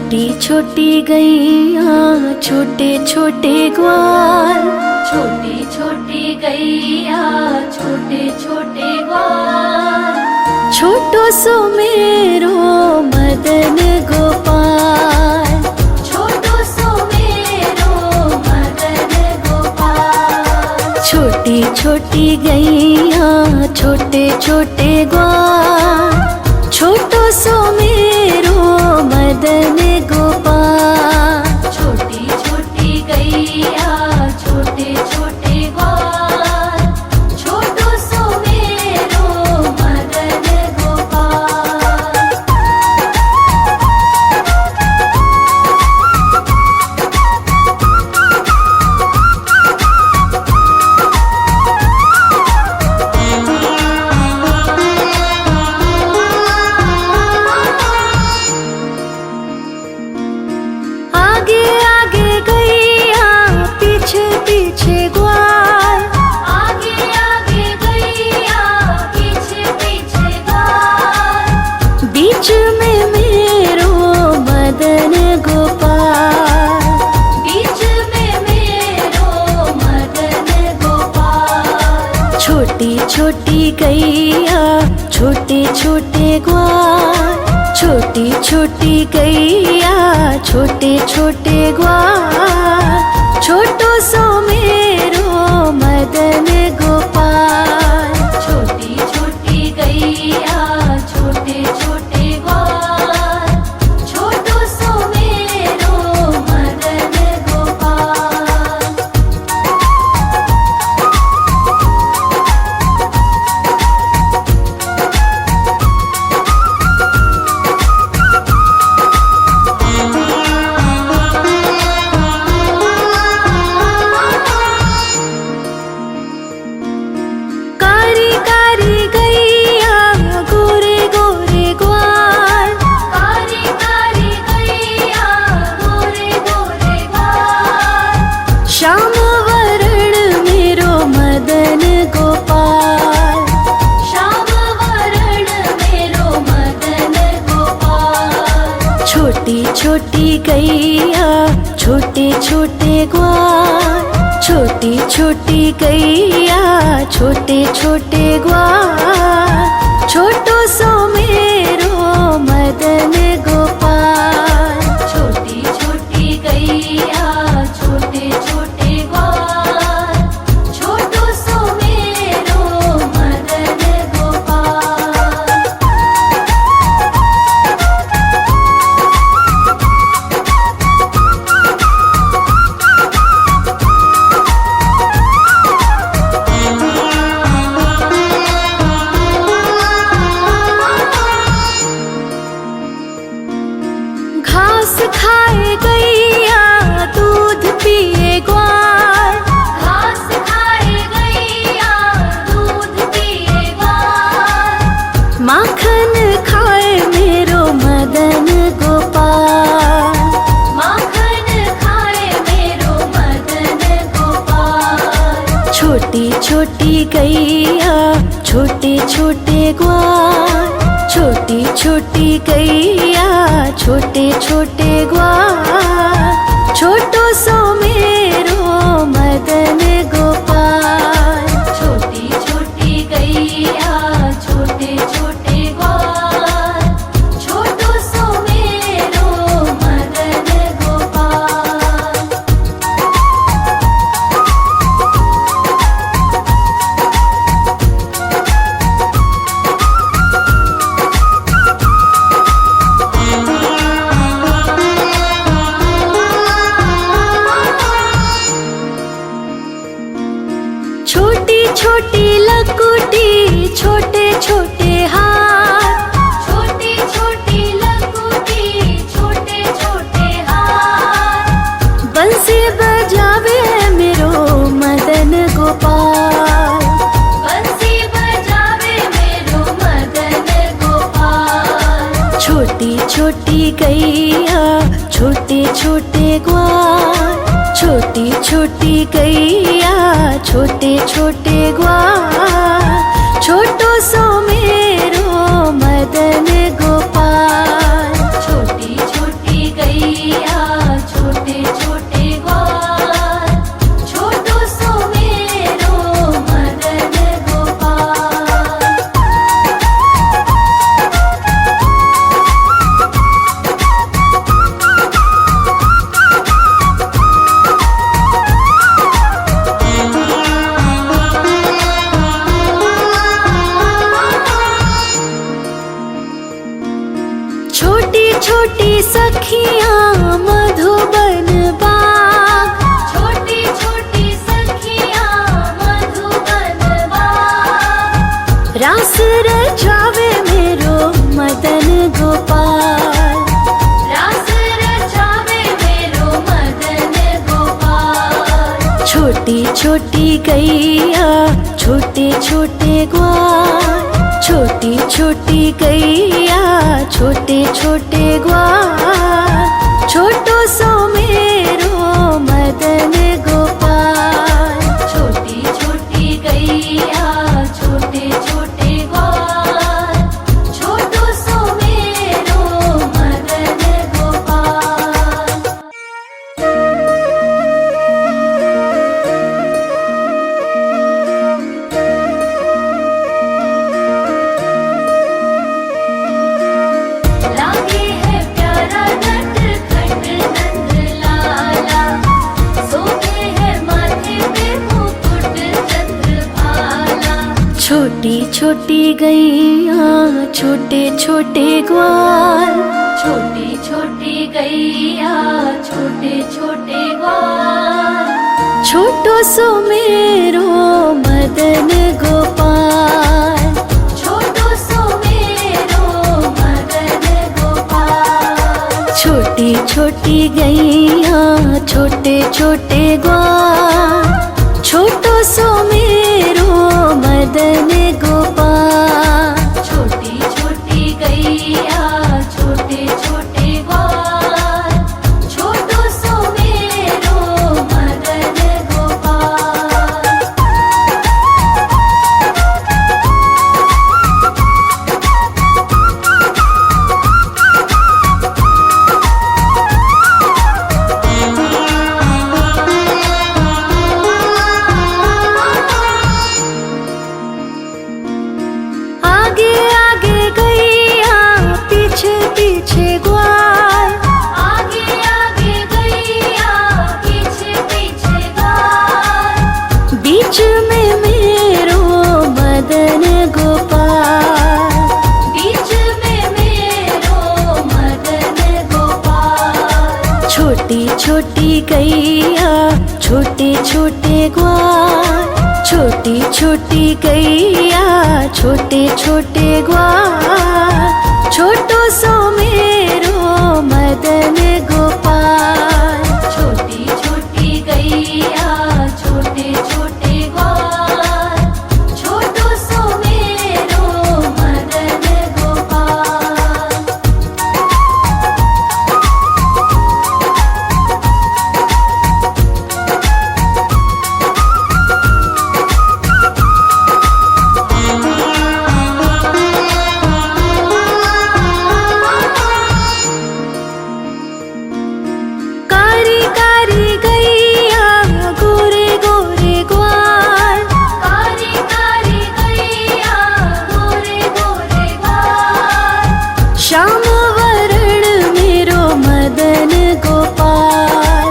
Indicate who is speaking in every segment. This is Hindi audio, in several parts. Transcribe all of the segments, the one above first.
Speaker 1: छोटी छोटी गैया छोटे छोटे ग्वाल,
Speaker 2: छोटी छोटी गैया छोटे छोटे ग्वाल,
Speaker 1: छोटो सो मेरो मदन गोपाल,
Speaker 2: छोटो सो मेरो मदन गोपाल।
Speaker 1: छोटी छोटी गैया छोटे छोटे ग्वाल, छोटो सो मेरो मदन गोपाल।
Speaker 2: छोटी छोटी गैया छोटे छोटे ग्वाल, छोटो सो मेरो मदन गोपाल।
Speaker 1: आगे आगे गैया पीछे पीछे ग्वाल,
Speaker 2: आगे आगे गैया पीछे पीछे ग्वाल,
Speaker 1: बीच में मेरो मदन गोपाल।
Speaker 2: बीच में मेरो मदन गोपाल।
Speaker 1: छोटी छोटी गैया छोटे छोटे ग्वाल, छोटी छोटी गैया छोटे छोटे ग्वाल, छोटो सो मेरो मदन गोपाल।
Speaker 2: छोटी छोटी गैया छोटे छोटे ग्वाल, छोटो सो मेरो मदन गोपाल।
Speaker 1: कारी कारी गैया गोरे गोरे ग्वाल,
Speaker 2: कारी कारी गैया गोरे गोरे ग्वाल,
Speaker 1: श्याम वरण मेरो मदन गोपाल।
Speaker 2: श्याम वरण मेरो मदन गोपाल।
Speaker 1: छोटी छोटी गैया छोटे छोटे ग्वाल, छोटी छोटी गैया छोटे छोटे ग्वाल, छोटो सो मेरो मदन गोपाल।
Speaker 2: छोटी छोटी गैया छोटे छोटे ग्वाल, छोटो सो मेरो मदन गोपाल।
Speaker 1: घास खाए गैया दूध पिए ग्वाल,
Speaker 2: घास खाए गैया दूध पिए ग्वाल,
Speaker 1: माखन खाए मेरो मदन गोपाल।
Speaker 2: माखन खाए मेरो मदन गोपाल।
Speaker 1: छोटी छोटी गैया छोटे छोटे ग्वाल, छोटी छोटी गैया छोटे छोटे ग्वाल, छोटो सो मेरो मदन गोपाल।
Speaker 2: छोटी छोटी गैया छोटे छोटे ग्वाल, छोटो सो मेरो मदन गोपाल।
Speaker 1: छोटी छोटी लकुटी छोटे छोटे हाथ,
Speaker 2: छोटी छोटी लकुटी छोटे छोटे हाथ,
Speaker 1: बंसी बजावे मेरो मदन गोपाल।
Speaker 2: बंसी बजावे मेरो मदन गोपाल।
Speaker 1: छोटी छोटी गैया छोटे छोटे ग्वाल, छोटी छोटी गैया छोटे छोटे ग्वाल, छोटो सो मेरो मदन गोपाल।
Speaker 2: छोटी छोटी गैया
Speaker 1: छोटी छोटी गैया छोटे छोटे ग्वाल, छोटी छोटी गैया छोटे छोटे ग्वाल, छोटो सो मेरो मदन गोपाल।
Speaker 2: छोटी छोटी गैया छोटे छोटे ग्वाल, छोटो सो मेरो मदन गोपाल। लागे है प्यारा नटखट नंद लाला, सोते है माथे पे मुकुट चंद्रभाला।
Speaker 1: छोटी छोटी गैया छोटे छोटे ग्वाल,
Speaker 2: छोटी छोटी गैया छोटे छोटे ग्वाल,
Speaker 1: छोटो सो मेरो मदन गोपाल।
Speaker 2: छोटो सो मेरो मदन गोपाल।
Speaker 1: छोटी छोटी गैया छोटे छोटे ग्वाल, छोटो सो मेरो मदन गोपाल।
Speaker 2: छोटी छोटी गैया छोटे छोटे ग्वाल, छोटो सो मेरो मदन गोपाल।
Speaker 1: आगे आगे गैया पीछे पीछे ग्वाल,
Speaker 2: आगे आगे गैया पीछे पीछे ग्वाल,
Speaker 1: बीच में मेरो मदन गोपाल।
Speaker 2: बीच में मेरो मदन गोपाल।
Speaker 1: छोटी छोटी गैया छोटे छोटे ग्वाल, छोटी छोटी गैया छोटे छोटे ग्वाल, छोटो सो मेरो मदन गोपाल।
Speaker 2: छोटी छोटी गैया छोटे छोटे ग्वाल, छोटो सो मेरो मदन गोपाल।
Speaker 1: कारी कारी गैया गोरे गोरे ग्वाल,
Speaker 2: कारी कारी गैया गोरे गोरे ग्वाल,
Speaker 1: श्याम वरण मेरो मदन गोपाल।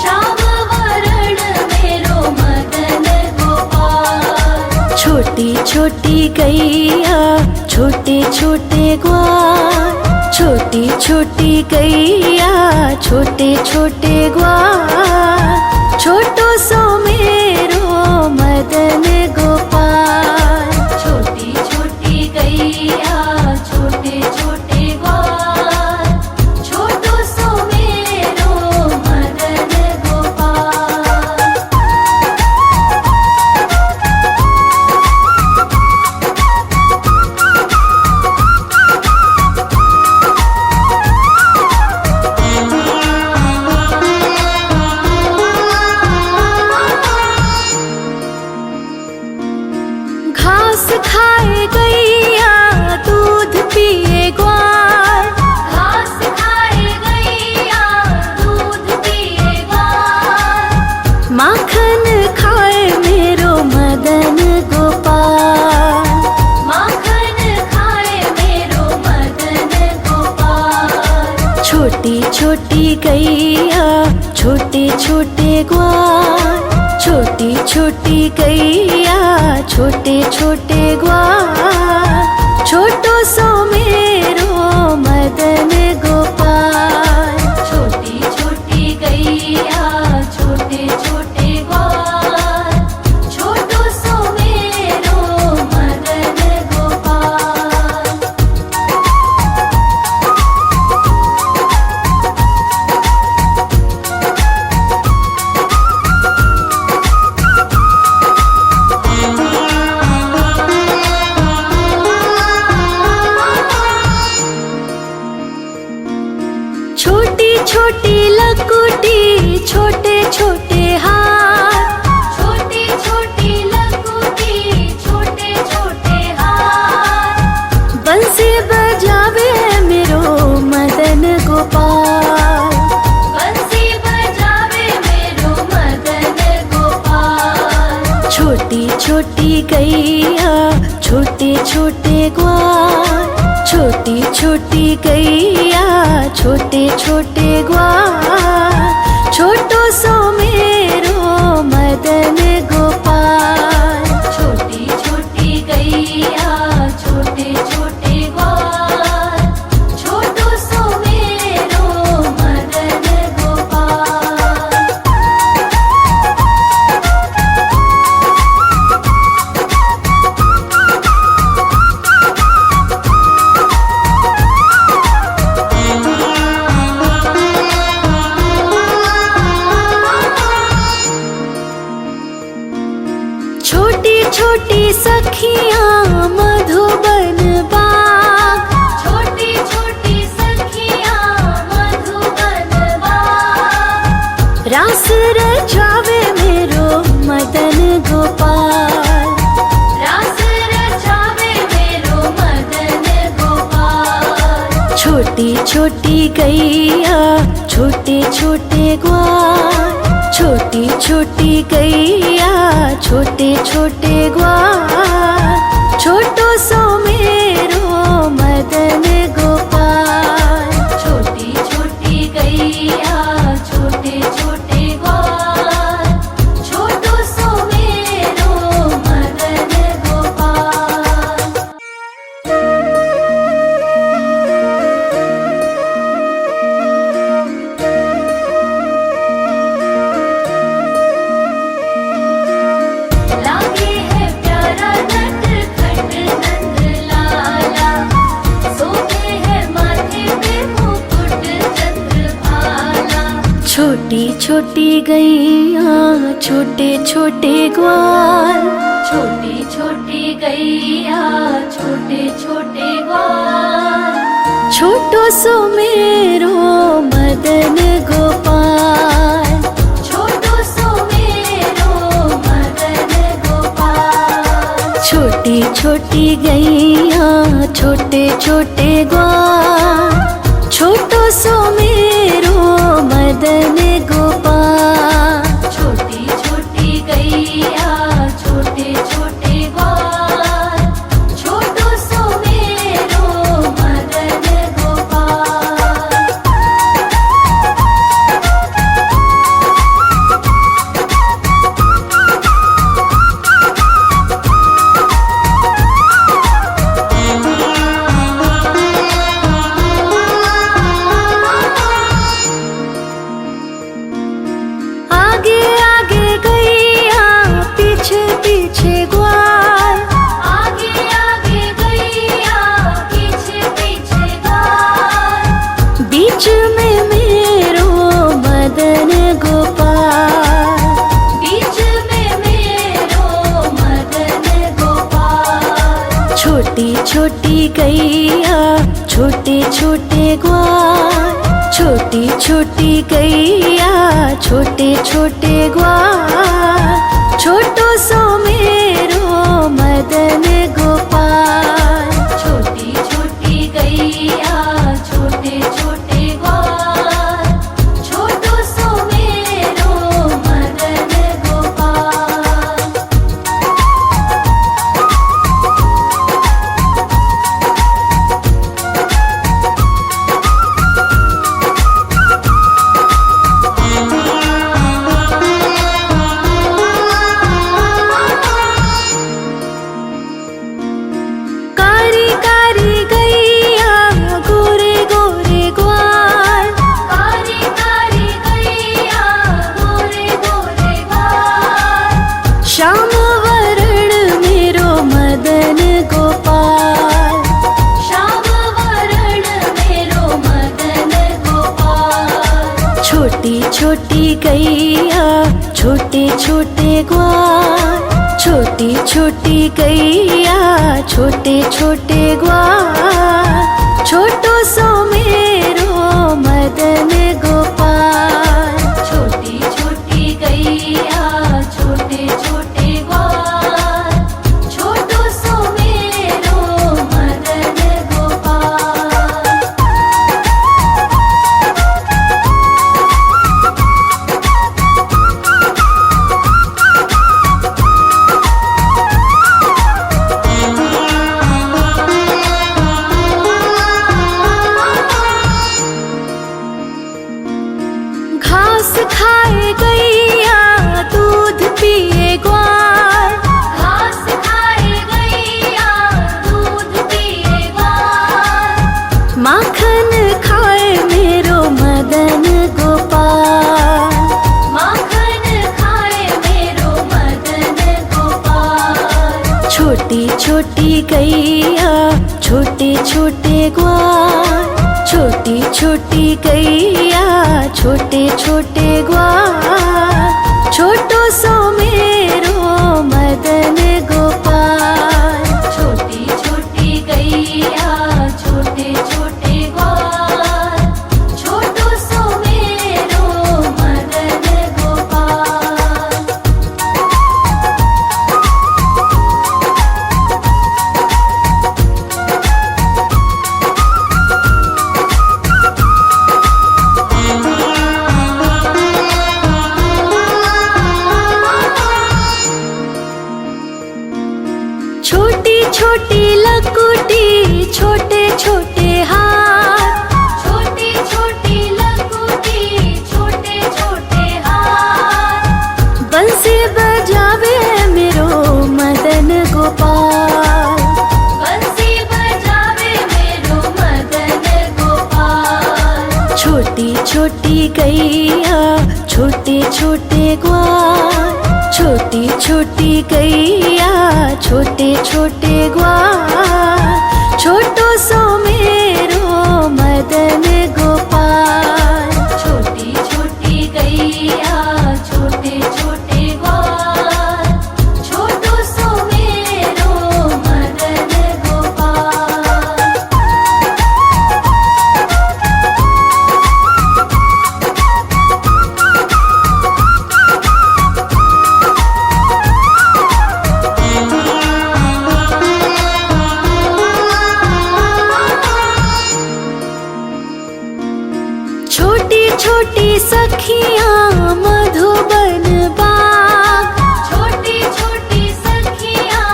Speaker 2: श्याम वरण मेरो मदन गोपाल।
Speaker 1: छोटी छोटी गैया छोटे छोटे ग्वाल, छोटी छोटी गैया छोटे छोटे ग्वाल, छोटो सो मेरो मदन गोपाल।
Speaker 2: छोटी छोटी गैया छोटे छोटे ग्वाल, छोटो सो मेरो मदन गोपाल।
Speaker 1: घास खाए गैया दूध पिए ग्वाल,
Speaker 2: घास खाए गैया दूध पिए ग्वाल,
Speaker 1: माखन खाए मेरो मदन गोपाल।
Speaker 2: माखन खाए मेरो मदन गोपाल।
Speaker 1: छोटी छोटी गैया छोटे छोटे ग्वाल, छोटी छोटी गैया छोटे छोटे ग्वाल, छोटो सो मेरो मदन गोपाल।
Speaker 2: छोटी छोटी गैया छोटे छोटे ग्वाल, छोटो सो मेरो मदन गोपाल।
Speaker 1: छोटी लकुटी छोटे छोटे हाथ,
Speaker 2: छोटी छोटी लकुटी छोटे छोटे हाथ,
Speaker 1: बंसी बजावे मेरो मदन गोपाल,
Speaker 2: बंसी बजावे मेरो मदन गोपाल।
Speaker 1: छोटी छोटी गैया छोटे छोटे ग्वाल, छोटी छोटी गैया छोटे छोटे ग्वाल, छोटो सो मेरो मदन गोपाल।
Speaker 2: छोटी छोटी गैया छोटे छोटे ग्वाल, छोटो सो मेरो मदन गोपाल।
Speaker 1: छोटी छोटी सखियाँ मधुबन बाग,
Speaker 2: छोटी छोटी सखियाँ मधुबन बाग,
Speaker 1: रास रचावे मेरो मदन गोपाल,
Speaker 2: रास रचावे मेरो मदन गोपाल।
Speaker 1: छोटी छोटी गैया छोटे छोटे ग्वाल, छोटी छोटी गैया छोटे छोटे ग्वाल, छोटो सो मेरो मदन गोपाल।
Speaker 2: छोटी छोटी गैया छोटे छोटे ग्वाल, छोटो सो मेरो मदन गोपाल। लागे है प्यारा नटखट नंद लाला, सोते है माथे पे मुकुट चंद्रभाला।
Speaker 1: छोटी छोटी गैया छोटे छोटे ग्वाल,
Speaker 2: छोटी छोटी गैया छोटे छोटे ग्वाल,
Speaker 1: छोटो सो मेरो मदन गोपाल।
Speaker 2: छोटो सो मेरो मदन गोपाल।
Speaker 1: छोटी छोटी गैया छोटे छोटे ग्वाल, छोटो सो मेरो मदन गोपाल।
Speaker 2: छोटी छोटी गैया छोटे छोटे ग्वाल, छोटो सो मेरो मदन गोपाल।
Speaker 1: आगे आगे गैया पीछे पीछे ग्वाल,
Speaker 2: आगे आगे गैया पीछे पीछे ग्वाल,
Speaker 1: बीच में मेरो मदन गोपाल।
Speaker 2: बीच में मेरो मदन गोपाल।
Speaker 1: छोटी छोटी गैया छोटे छोटे ग्वाल, छोटी छोटी गैया छोटे छोटे ग्वाल, छोटो सो मेरो मदन गोपाल।
Speaker 2: छोटी छोटी गैया छोटे छोटे ग्वाल, छोटो सो मेरो मदन गोपाल।
Speaker 1: कारी कारी गैया गोरे गोरे ग्वाल,
Speaker 2: कारी कारी गैया गोरे गोरे ग्वाल,
Speaker 1: श्याम वरण मेरो मदन गोपाल।
Speaker 2: श्याम वरण मेरो मदन गोपाल।
Speaker 1: छोटी छोटी गैया छोटे छोटे ग्वाल, छोटी छोटी गैया छोटे छोटे ग्वाल, छोटो सो मेरो मदन गोपाल। छोटी छोटी गैया छोटे छोटे ग्वाल, छोटी छोटी गैया छोटे छोटे ग्वाल, छोटो सो मेरो मदन गोपाल।
Speaker 2: छोटी छोटी गैया छोटे छोटे ग्वाल, छोटो सो मेरो मदन गोपाल।
Speaker 1: छोटी छोटी लकुटी छोटे छोटे हाथ,
Speaker 2: छोटी छोटी लकुटी छोटे छोटे हाथ,
Speaker 1: बंसी बजावे मेरो मदन गोपाल।
Speaker 2: बंसी बजावे मेरो मदन गोपाल।
Speaker 1: छोटी छोटी गैया छोटे छोटे ग्वाल, छोटी छोटी गैया छोटे छोटे ग्वाल, छोटो सो मेरो मदन गोपाल।
Speaker 2: छोटी छोटी गैया छोटे छोटे ग्वाल, छोटो सो मेरो मदन गोपाल।
Speaker 1: छोटी छोटी सखियाँ मधुबन बाग,
Speaker 2: छोटी छोटी सखियाँ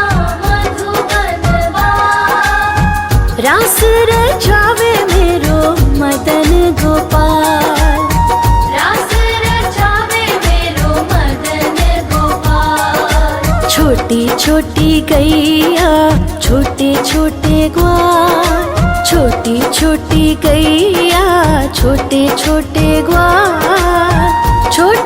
Speaker 2: मधुबन बाग,
Speaker 1: रास रचावे मेरो मदन गोपाल।
Speaker 2: रास रचावे मेरो मदन गोपाल।
Speaker 1: छोटी छोटी गैया छोटे छोटे ग्वाल, छोटी छोटी गैया छोटे छोटे ग्वाल, छोटे